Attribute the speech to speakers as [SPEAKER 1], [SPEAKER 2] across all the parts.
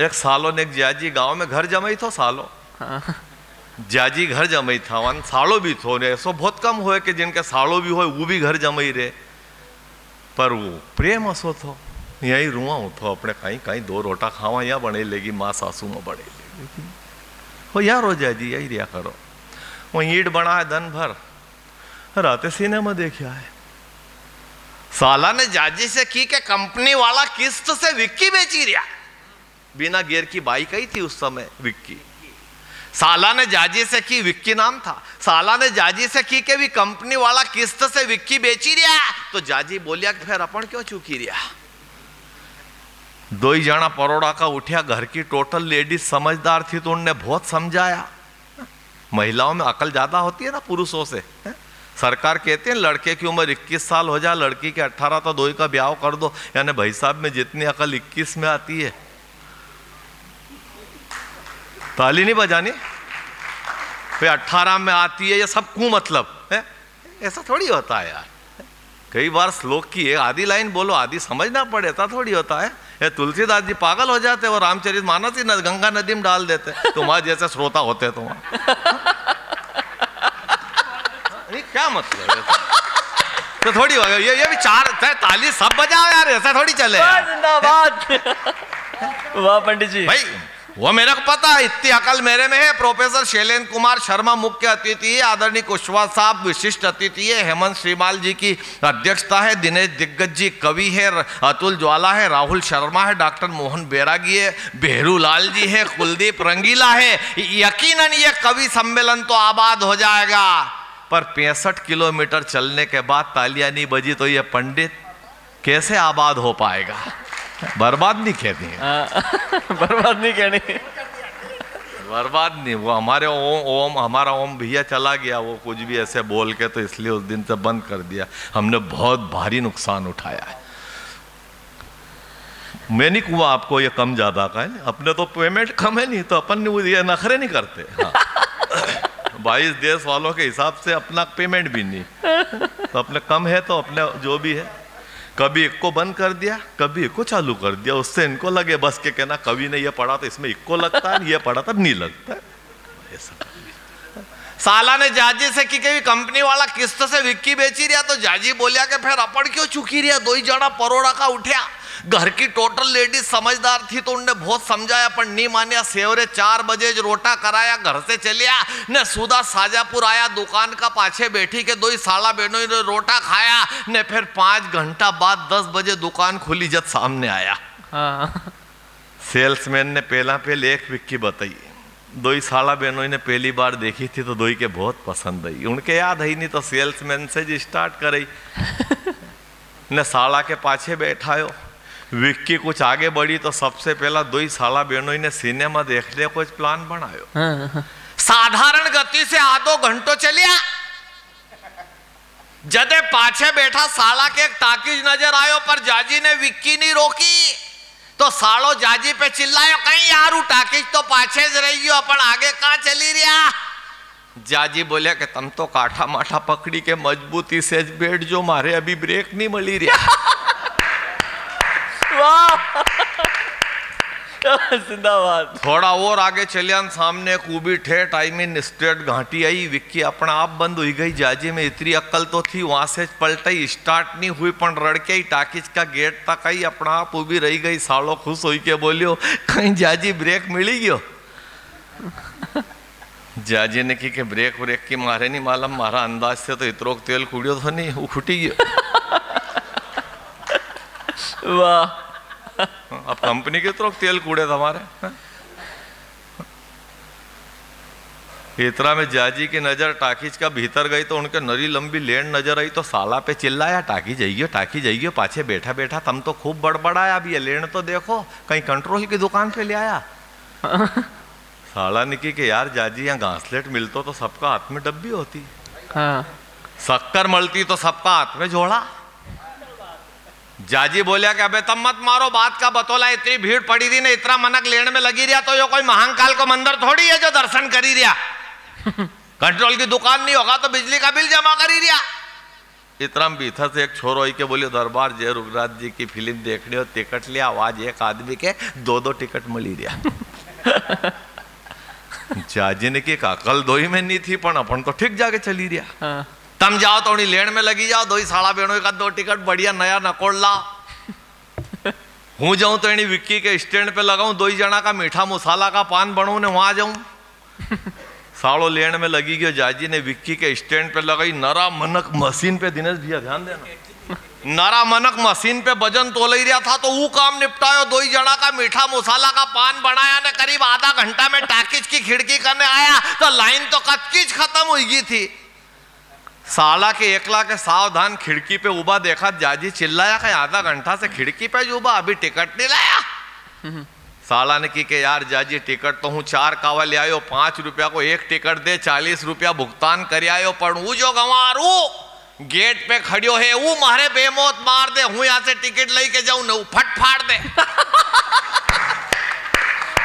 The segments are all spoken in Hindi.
[SPEAKER 1] एक सालों ने एक जाजी गांव में घर जमाई थो सालों। जाजी घर जमाई था वन सालों भी थो ने ऐसो बहुत कम हुए कि जिनके सालों भी हो वो भी घर जमाई रहे, पर वो प्रेम असो थो। यही रुआ थो अपने कहीं कहीं दो रोटा खावा या बने लेगी माँ सासू में बने लेगी हो यार हो जाजी यही रिया करो। वो ईट बना है दिन भर, राते सिनेमा देखा है। साला ने जाजी से की के कंपनी वाला किस्त से विक्की बेची रिया। बिना गियर की बाइक आई थी उस समय विक्की। साला ने जाजी से की, विक्की नाम था। साला ने जाजी से की के भी कंपनी वाला किस्त से विक्की बेची रिया। तो जाजी बोलिया कि फिर अपन क्यों चूकी रिया। दो ही जना परोड़ा का उठिया। घर की टोटल लेडीज समझदार थी तो उनने बहुत समझाया। महिलाओं में अकल ज्यादा होती है ना पुरुषों से। सरकार कहते हैं लड़के की उम्र 21 साल हो जाए, लड़की के 18, तो दो ही का ब्याह कर दो। यानी भाई साहब में जितनी अकल 21 में आती है। ताली नहीं बजानी भाई, 18 में आती है, ये सब क्यों मतलब है? ऐसा थोड़ी होता है यार। कई बार श्लोक की है आधी लाइन बोलो, आधी समझना पड़े, ऐसा थोड़ी होता है। ये तुलसीदास जी पागल हो जाते और रामचरितमानस ही गंगा नदी में डाल देते। तुम्हारे जैसे श्रोता होते तो क्या मतलब है? तो थोड़ी हो ये भी चार ताली सब बजाओ यार, ऐसा थोड़ी चले।
[SPEAKER 2] वाह पंडित जी।
[SPEAKER 1] भाई वो मेरे को पता है, इतनी अकल मेरे में है। प्रोफेसर शैलेंद्र कुमार शर्मा मुख्य अतिथि है, आदरणीय कुशवाहा साहब विशिष्ट अतिथि है, हेमंत श्रीमाल जी की अध्यक्षता है, दिनेश दिग्गज जी कवि है, अतुल ज्वाला है, राहुल शर्मा है, डॉक्टर मोहन बैरागी है, बेहरू लाल जी है, कुलदीप रंगीला है। यकीनन ये कवि सम्मेलन तो आबाद हो जाएगा, पर 65 किलोमीटर चलने के बाद तालियां नहीं बजी तो ये पंडित कैसे आबाद हो पाएगा? बर्बाद नहीं कहती है।
[SPEAKER 2] बर्बाद नहीं कहनी,
[SPEAKER 1] बर्बाद नहीं। वो हमारे ओम हमारा ओम भैया चला गया, वो कुछ भी ऐसे बोल के, तो इसलिए उस दिन से बंद कर दिया। हमने बहुत भारी नुकसान उठाया है। मैं नहीं कुआ आपको ये कम ज्यादा का है, अपने तो पेमेंट कम है नहीं तो अपन ये नखरे नहीं करते। हाँ। 22 देश वालों के हिसाब से अपना पेमेंट भी नहीं, तो अपने कम है तो अपने जो भी है। कभी एक को बंद कर दिया, कभी एक को चालू कर दिया। उससे इनको लगे बस के कहना कवि ने ये पढ़ा तो इसमें एक को लगता है, ये पढ़ा तो नहीं लगता है। साला ने जाजी से की भी कंपनी वाला किस्त से विक्की बेची रिया। तो जाजी बोलिया कि फिर अपन क्यों चुकी रिया। दो ही जड़ा परोड़ा का उठ्या। घर की टोटल लेडीज समझदार थी तो उनने बहुत समझाया पर नहीं मानिया। सेवरे 4 बजे रोटा कराया, घर से चलिया ने सुधा साजापुर आया, दुकान का पाछे बैठी के दो ही साला बहनों ने रोटा खाया ने फिर 5 घंटा बाद 10 बजे दुकान खुली जब सामने आया। सेल्समैन ने पहले एक विक्की बताई। दो ही साला बहनों ने पहली बार देखी थी तो दो ही के बहुत पसंद आई। उनके याद है नहीं तो सेल्समैन से जी स्टार्ट करई ने साला के पाछे बैठायो। विक्की कुछ आगे बढ़ी तो सबसे पहला दो ही साला बहनों ने सिनेमा देखने कुछ प्लान बनायो। साधारण गति से आधो घंटो चलिया। जदे पाछे बैठा साला के एक टाकीज नजर आयो पर जाजी ने विक्की नहीं रोकी तो सालो जाजी पे चिल्लायो, कहीं यार टाकीज तो पाछे ज रही हो, अपन आगे कहां चली रिया। जाजी बोले कि तुम तो काठा माठा पकड़ी के मजबूती से बैठ जो, मारे अभी ब्रेक नहीं मिली रिया।
[SPEAKER 2] जिंदाबाद।
[SPEAKER 1] थोड़ा और आगे चलिया, सामने एक ऊबी ठेठ आई मीन स्ट्रेट घाटी आई। विक्की अपना आप बंद हुई गई। जाजी में इतनी अक्ल तो थी, वहां से पलटाई स्टार्ट नहीं हुई पण रड़के ही टाकीज का गेट तक आई, अपना आप उभी रही गई। सालो खुश हुई के बोलियो कहीं जाजी ब्रेक मिली गयो। जाजी ने की के ब्रेक व्रेक की मारे नहीं मालूम, मारा अंदाज से तो इतरो तेल कुड़ियो तो नहीं, वो खुटी गयो।
[SPEAKER 2] वाह।
[SPEAKER 1] अब कंपनी के तरफ तेल कूड़े हमारे। इतरा में जाजी की नजर टाकीज का भीतर गई तो उनके नरी लंबी लेन नजर आई तो साला पे चिल्लाया, टाकी जाइए पाछे बैठा बैठा तुम तो खूब बड़बड़ाया, अब ये लेन तो देखो, कहीं कंट्रोल की दुकान पे ले आया। साला निकी के यार जाजी यहाँ घासलेट मिलतो तो सबका हाथ में डब्बी होती, शक्कर मलती तो सबका हाथ में झोला। जाजी बोलिया कि अबे तब मत मारो, बात का बतौला, इतनी भीड़ पड़ी थी ना, इतना मनक लेन में लगी रिया तो यो कोई महाकाल को मंदिर थोड़ी है जो दर्शन करी रिया। कंट्रोल की दुकान नहीं होगा तो बिजली का बिल जमा करी रिया। इतना बीथा से एक छोरो आई के बोलियो दरबार जय रुगराज जी की फिल्म देखनी हो टिकट लिया आज एक आदमी के 2-2 टिकट मिली रहा। जाजी ने की अकल दोई में नहीं थी पण अपन तो ठीक जाके चली रहा।
[SPEAKER 2] हाँ।
[SPEAKER 1] तम जाओ थोड़ी लेन में लगी जाओ 2 साड़ा बेणों का 2 टिकट बढ़िया नया नकोड़ ला। हूँ जाऊं तो इन्हीं विक्की के स्टैंड पे लगाऊं 2 जना का मीठा मसाला का पान बनू ने वहां जाऊं। साड़ो लेन में लगी गयो जाजी ने विक्की के स्टैंड पे लगाई नरा मनक मशीन पे। दिनेश भैया ध्यान देना, नरा मनक मशीन पे वजन तोल ही रहा था तो वो काम निपटायो 2 जना का मीठा मसाला का पान बनाया ने करीब आधा घंटा में टाकिज की खिड़की करने आया तो लाइन तो कचकिच खत्म हुई गई थी। साला के एकला के सावधान खिड़की पे उबा देखा जाजी चिल्लाया कि आधा घंटा से खिड़की पे उबा अभी टिकट नहीं लाया। साला ने की के यार जाजी टिकट तो हूँ 4 कावा ले आयो 5 रुपया को 1 टिकट दे 40 रुपया भुगतान कर आयो पर वो जो गंवारू गेट पे खड़ियो है वो मारे बेमौत मार दे हूँ यहाँ से टिकट लेके जाऊं न फट फाड़ दे।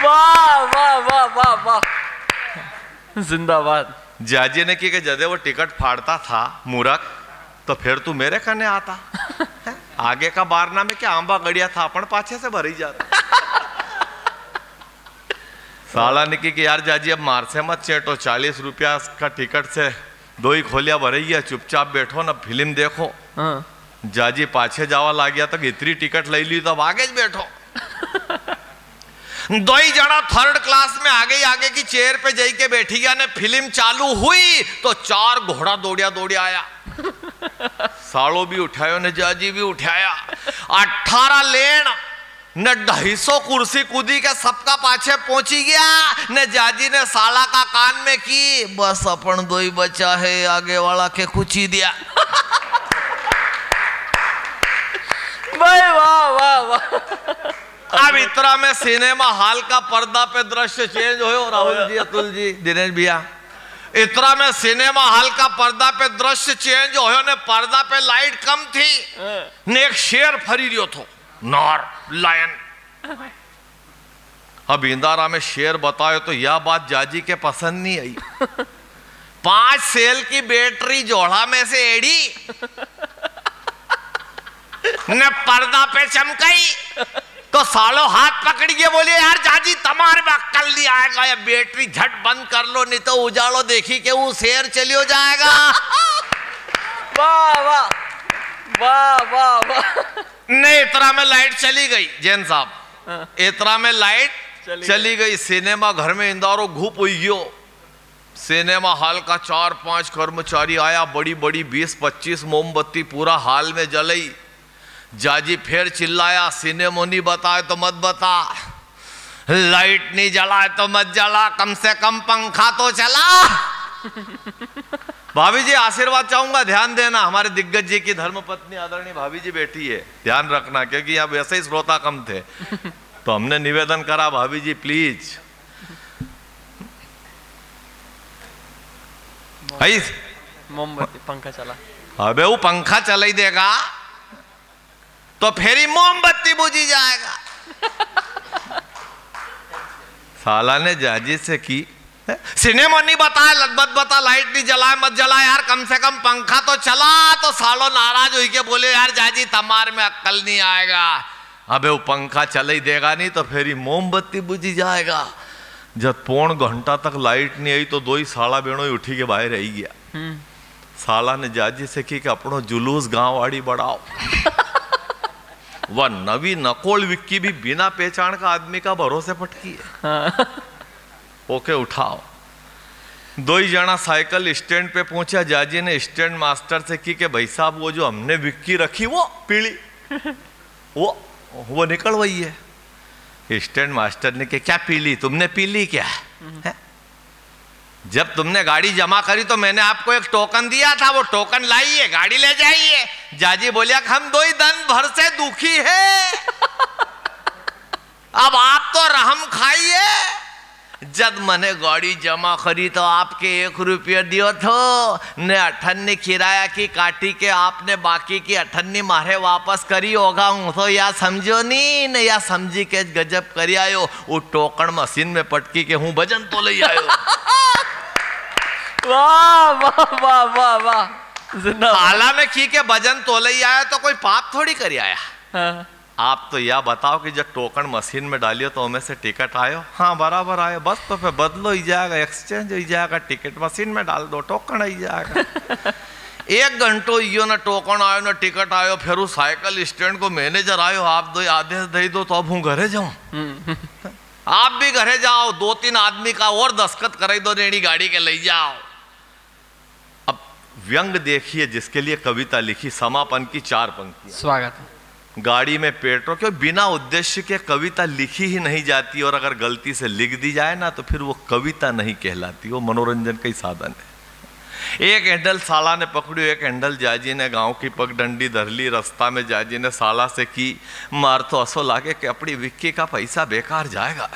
[SPEAKER 2] वाह वाह वाह वाह वाह, जिंदाबाद।
[SPEAKER 1] जाजी ने की के जदे वो टिकट फाड़ता था मूर्ख तो फिर तू मेरे करने आता। आगे का बारना में क्या आंबा गड़िया था अपन पाछे से भरी जाता। साला ने की यार जाजी अब मार से मत चेटो 40 रुपया का टिकट से 2 ही खोलिया भरैया चुपचाप बैठो ना फिल्म देखो।
[SPEAKER 2] हाँ।
[SPEAKER 1] जाजी पाछे जावा ला गया तक इतनी टिकट ले ली तब आगे बैठो। 2 ही जना 3rd क्लास में आगे की चेयर पे जाई के बैठी गया ने फिल्म चालू हुई तो 4 घोड़ा दौड़िया आया। सालो भी उठायो ने जाजी भी उठाया 18 लेन ने 250 कुर्सी कूदी के सबका पाछे पहुंची गया ने जाजी ने साला का कान में की बस अपन 2 ही बचा है आगे वाला के कुची दिया।
[SPEAKER 2] भाई वाह वाह वाह।
[SPEAKER 1] अब इतना में सिनेमा हॉल का पर्दा पे दृश्य चेंज हो राहुल जी अतुल जी दिनेश भैया। इतना में सिनेमा हॉल का पर्दा पे दृश्य चेंज हो ने पर्दा पे लाइट कम थी ने एक शेर फरी रियो थो नॉर लायन। अब इंदारा में शेर बताए तो यह बात जाजी के पसंद नहीं आई। 5 सेल की बैटरी जोड़ा में से एड़ी ने पर्दा पे चमकाई तो सालो हाथ पकड़ के बोले यार जाजी तुम्हारे में अक्कल नहीं आएगा या बैटरी झट बंद कर लो नहीं तो उजालो देखी के वो शेर चलियो जाएगा।
[SPEAKER 2] वाह वाह वाह वाह वाह।
[SPEAKER 1] नहीं इतना में लाइट चली गई जैन साहब। इतना में लाइट चली गई सिनेमा घर में इंदारो घूप हुई गयो। सिनेमा हॉल का 4-5 कर्मचारी आया बड़ी बड़ी 20-25 मोमबत्ती पूरा हॉल में जलाई। जाजी फिर चिल्लाया सिनेमा नहीं बताए तो मत बता लाइट नहीं जलाए तो मत जला कम से कम पंखा तो चला। भाभी जी आशीर्वाद चाहूंगा ध्यान देना हमारे दिग्गज जी की धर्मपत्नी आदरणीय भाभी जी बैठी है ध्यान रखना क्योंकि यहाँ वैसे ही श्रोता कम थे तो हमने निवेदन करा भाभी जी प्लीज।
[SPEAKER 2] मोमबत्ती पंखा चला।
[SPEAKER 1] अबे वो पंखा चला ही देगा तो फिर ही मोमबत्ती बुझी जाएगा। साला ने जाजी से की सिनेमा नहीं बताया लगभग बता लाइट नहीं जलाए मत जला यार कम से कम पंखा तो चला तो सालो नाराज हुई के बोले यार जाजी तमार में अक्कल नहीं आएगा। अबे वो पंखा चल ही देगा नहीं तो फिर ही मोमबत्ती बुझी जाएगा। जब 1.25 घंटा तक लाइट नहीं आई तो 2 ही साला बेणो ही उठी के बाहर रही गया। साला ने जाजी से की कि अपनो जुलूस गांव वाड़ी बढ़ाओ। वह नवी नकोल विक्की भी बिना पहचान का आदमी का भरोसे पटकी है। ओके उठाओ। 2 ही जना साइकिल स्टैंड पे पहुंचा। जाजी ने स्टैंड मास्टर से की कि भाई साहब वो जो हमने विक्की रखी वो पीली वो निकल वही है। स्टैंड मास्टर ने क्या पीली तुमने पीली क्या है? जब तुमने गाड़ी जमा करी तो मैंने आपको एक टोकन दिया था वो टोकन लाइए गाड़ी ले जाइए। जाजी बोलिया हम 2 ही दिन भर से दुखी है अब आप तो रहम खाइए। जब मैंने गाड़ी जमा करी तो आपके 1 रुपया दियो थो ने 98 किराया की काटी के आपने बाकी की 98 मारे वापस करी होगा हूँ तो या समझो नहीं ने या समझी के गजब करी आयो वो टोकन मशीन में पटकी के हूँ भजन तो ले आयो।
[SPEAKER 2] वाह वाह वाह वाह वाह।
[SPEAKER 1] साला ने की के भजन तोले आया तो कोई पाप थोड़ी कर आया।
[SPEAKER 2] हाँ।
[SPEAKER 1] आप तो यह बताओ कि जब टोकन मशीन में डालियो तो उनमें से टिकट आयो, हाँ बराबर आयो, बस तो फिर बदलो ही जाएगा, एक्सचेंज हो जाएगा, टिकट मशीन में डाल दो, टोकन ही जाएगा। 1 घंटो इो ना टोकन आयो ना टिकट आयो, फिर उस साइकिल स्टैंड को मैनेजर आयो, आप दो आदेश दे दो तो अब हूँ घरे जाऊं। आप भी घरे जाओ, 2-3 आदमी का और दस्तखत कराई दो, रेडी गाड़ी के ले जाओ। अब व्यंग देखिए जिसके लिए कविता लिखी, समापन की 4 पंक्तियां।
[SPEAKER 2] स्वागत है।
[SPEAKER 1] गाड़ी में पेट्रोल, क्यों बिना उद्देश्य के कविता लिखी ही नहीं जाती, और अगर गलती से लिख दी जाए ना तो फिर वो कविता नहीं कहलाती, वो मनोरंजन का ही साधन है। एक हैंडल साला ने पकड़ियो, एक हैंडल जाजी ने गांव की पगडंडी धर ली। रास्ता में जाजी ने साला से की मार तो असो लागे कि अपनी विक्की का पैसा बेकार जाएगा।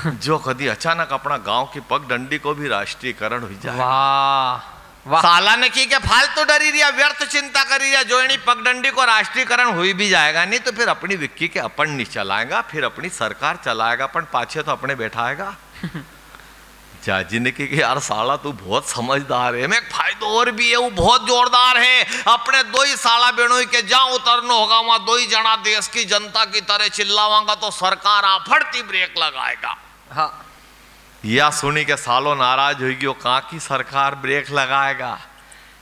[SPEAKER 1] जो कभी अचानक अपना गांव की पगडंडी को भी राष्ट्रीयकरण हो जाए।
[SPEAKER 2] वाह वाह।
[SPEAKER 1] साला ने की के फालतू डरी रिया, व्यर्थ चिंता करी रिया, जो इन्हीं पगडंडी को राष्ट्रीयकरण हुई भी जाएगा नहीं तो फिर अपनी विक्की के अपन नहीं चलाएगा, फिर अपनी सरकार चलाएगा, अपन पाछे तो अपने बैठाएगा। जाजी ने की कि यार साला तू बहुत समझदार है, मैं फायदो और भी है, वो बहुत जोरदार है। अपने 2 ही साला बेणों के जहां उतरना होगा वहां 2 ही जना देश की जनता की तरह चिल्लावांगा तो सरकार आफड़ती ब्रेक लगाएगा।
[SPEAKER 2] हाँ।
[SPEAKER 1] या सुनी के सालों नाराज होगी, वो कहाँ की सरकार ब्रेक लगाएगा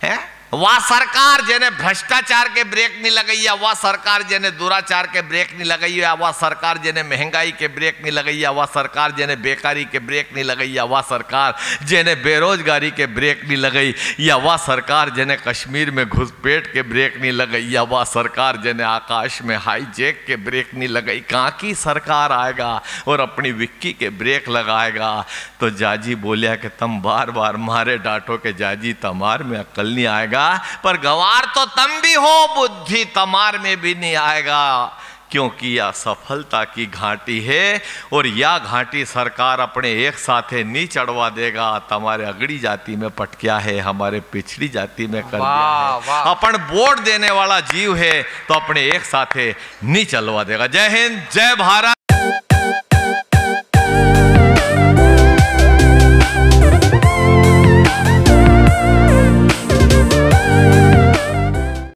[SPEAKER 1] है? वह सरकार जिन्हें भ्रष्टाचार के ब्रेक नहीं लगाई है, वह सरकार जिन्हें दुराचार के ब्रेक नहीं लगाई है, वह सरकार जिन्हें महंगाई के ब्रेक नहीं लगाई है, वह सरकार जिन्हें बेकारी के ब्रेक नहीं लगाई है, वह सरकार जिन्हें बेरोजगारी के ब्रेक नहीं लगाई, या वह सरकार जिन्हें कश्मीर में घुसपैठ के ब्रेक नहीं लगाई, या वह सरकार जिन्हें आकाश में हाईजैक के ब्रेक नहीं लगाई। कहाँ की सरकार आएगा और अपनी विक्की के ब्रेक लगाएगा? तो जाजी बोलिया कि तुम बार बार मारे डांटो के जाजी तमार में अक्ल नहीं आएगा, पर गंवार तो तुम भी हो, बुद्धि तमार में भी नहीं आएगा, क्योंकि यह सफलता की घाटी है और यह घाटी सरकार अपने एक साथे नहीं चढ़वा देगा। तुम्हारे अगड़ी जाति में पटकिया है, हमारे पिछड़ी जाति में कर दिया है, अपन वोट देने वाला जीव है तो अपने एक साथे नहीं चलवा देगा। जय हिंद, जय भारत।